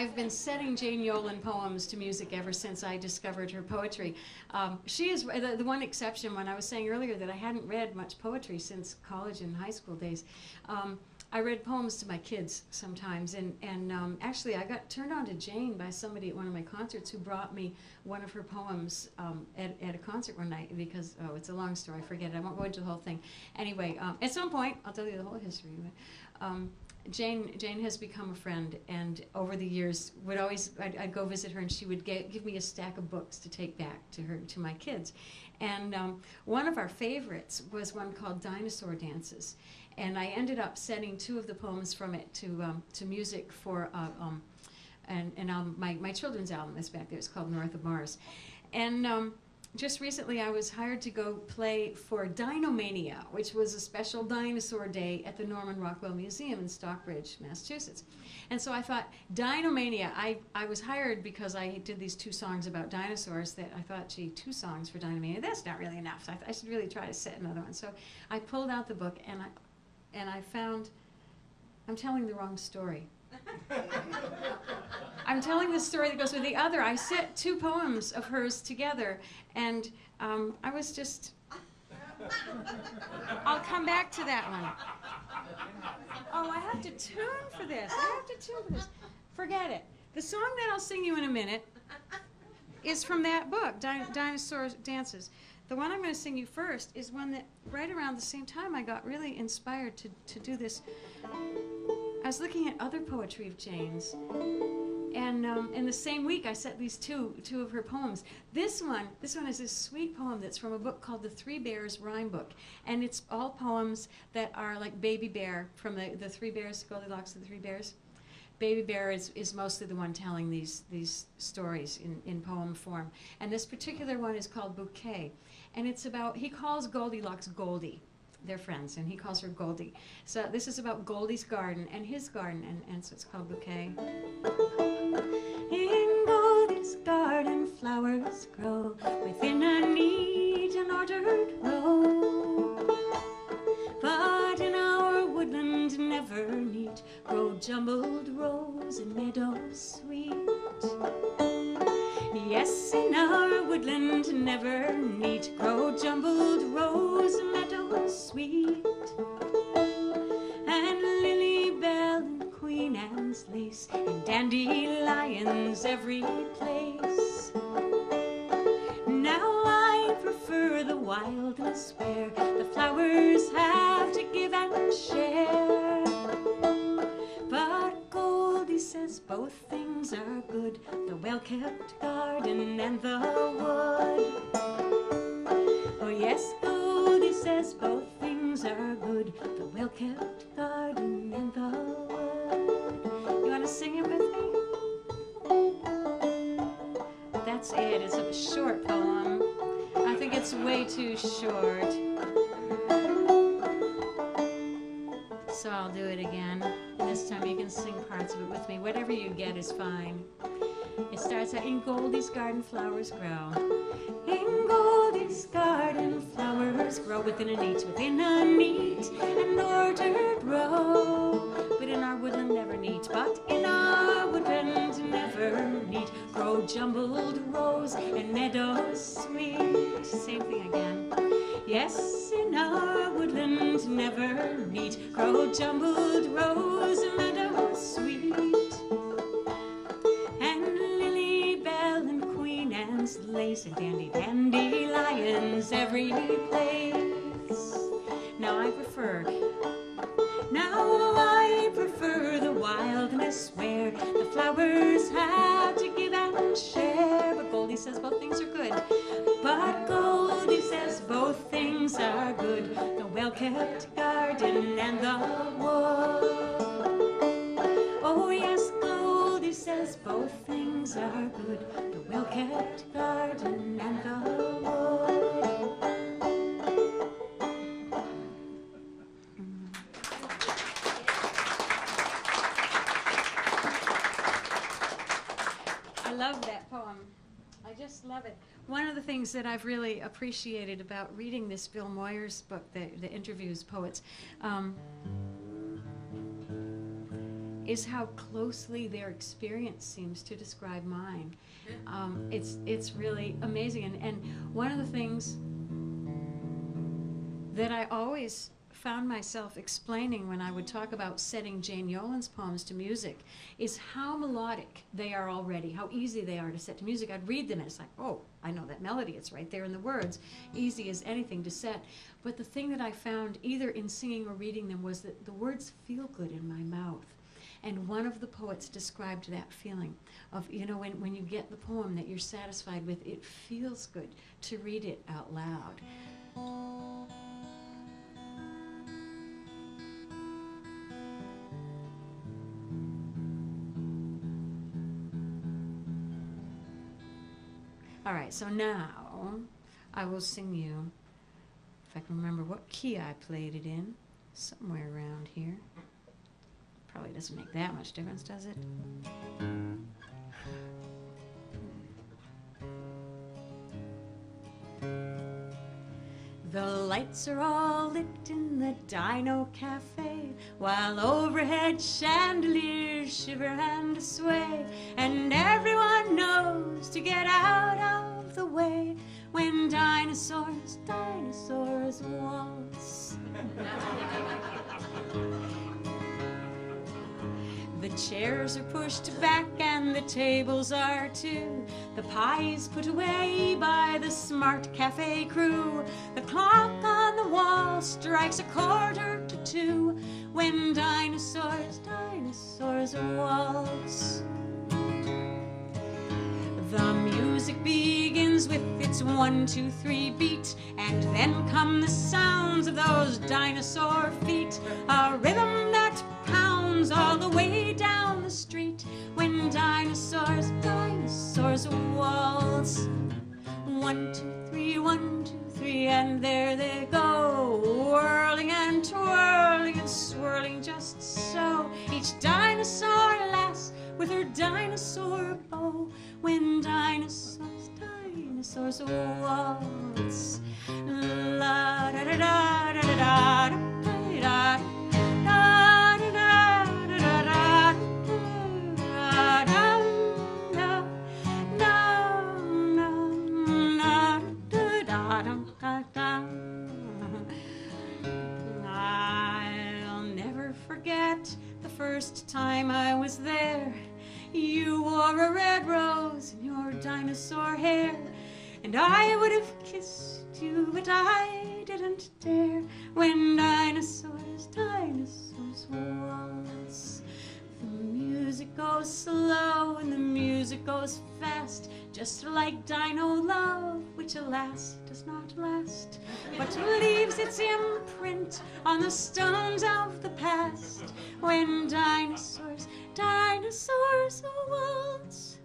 I've been setting Jane Yolen poems to music ever since I discovered her poetry. She is the one exception. When I was saying earlier that I hadn't read much poetry since college and high school days, I read poems to my kids sometimes, and actually I got turned on to Jane by somebody at one of my concerts who brought me one of her poems at a concert one night because, oh, it's a long story, I forget it, I won't go into the whole thing. Anyway, at some point, I'll tell you the whole history. Jane has become a friend, and over the years, I'd go visit her, and she would give me a stack of books to take back to my kids. And one of our favorites was one called Dinosaurs, and I ended up setting 2 of the poems from it to music for my children's album is back there. It's called North of Mars. And just recently I was hired to go play for Dinomania, which was a special dinosaur day at the Norman Rockwell Museum in Stockbridge, Massachusetts. And so I thought, Dinomania, I was hired because I did these 2 songs about dinosaurs that I thought, gee, 2 songs for Dinomania, that's not really enough. So I should really try to set another one. So I pulled out the book and I found, I'm telling the wrong story. I'm telling the story that goes with the other. I set 2 poems of hers together, and I was just, I'll come back to that one. Oh, I have to tune for this. Forget it. The song that I'll sing you in a minute is from that book, Dinosaurs Dances. The one I'm going to sing you first is one that right around the same time I got really inspired to do this. I was looking at other poetry of Jane's, and in the same week I set these two of her poems. This one is this sweet poem that's from a book called The 3 Bears Rhyme Book, and it's all poems that are like Baby Bear from the 3 Bears, Goldilocks and the 3 Bears. Baby Bear is mostly the one telling these stories in poem form, and this particular one is called Bouquet, and it's about, he calls Goldilocks Goldie. They're friends, and he calls her Goldie. So this is about Goldie's garden and his garden, and so it's called Bouquet. In Goldie's garden flowers grow within a neat and ordered row, but in our woodland never neat grow jumbled rose and meadows sweet. Yes, in our woodland never neat grow jumbled rose and meadows sweet, and lily bell and Queen Anne's lace and dandelions every place. Now I prefer the wildness where the flowers have to give and share, but Goldie says both things are good, the well-kept garden and the wood. Oh yes, Goldie says both things are good, the well-kept garden and the wood. You want to sing it with me? That's it. It's a short poem. I think it's way too short. So I'll do it again. And this time you can sing parts of it with me. Whatever you get is fine. It starts out, in Goldie's garden flowers grow. In Goldie's garden flowers grow within a neat and ordered row. But in our woodland never neat, but in our woodland never neat grow jumbled rose and meadows sweet. Same thing again. Yes, in our woodland never neat grow jumbled rose and meadows sweet, and lily bell and Queen Anne's lace and dandelions every place. Now I prefer the wildness where the flowers have to give and share, but Goldie says both things are good. But Goldie says both things are good, the well-kept garden and the wood. Oh yes, Goldie says both things are good, the well-kept garden and the wood. I love that poem. I just love it. One of the things that I've really appreciated about reading this Bill Moyers book, the interviews poets, is how closely their experience seems to describe mine. It's really amazing. And one of the things that I always found myself explaining when I would talk about setting Jane Yolen's poems to music is how melodic they are already, how easy they are to set to music. I'd read them and it's like, oh, I know that melody, it's right there in the words, easy as anything to set. But the thing that I found either in singing or reading them was that the words feel good in my mouth. And one of the poets described that feeling of, you know, when you get the poem that you're satisfied with, it feels good to read it out loud. All right, so now I will sing you, if I can remember what key I played it in, somewhere around here. Probably doesn't make that much difference, does it? The lights are all lit in the Dino Cafe, while overhead chandeliers shiver and sway, and everyone knows to get out of the way when dinosaurs waltz. The chairs are pushed back and the tables are too. The pie's put away by the smart cafe crew. The clock on the wall strikes 1:45 when dinosaurs waltz. The music begins with its 1, 2, 3 beat, and then come the sounds of those dinosaur feet, a rhythm that pounds all the way down the street when dinosaurs waltz. 1, 2, 3, 1, 2, 3, and there they go, whirling and twirling and swirling just so. Each dinosaur laughs with her dinosaur bow when dinosaurs waltz. La da da da da da da da da. I'll never forget the first time I was there. You wore a red rose in your dinosaur hair, and I would have kissed you, but I didn't dare when dinosaurs waltz. The music goes slow and the music goes fast, just like Dino love, which alas does not last, but leaves its imprint on the stones of the past when dinosaurs waltz.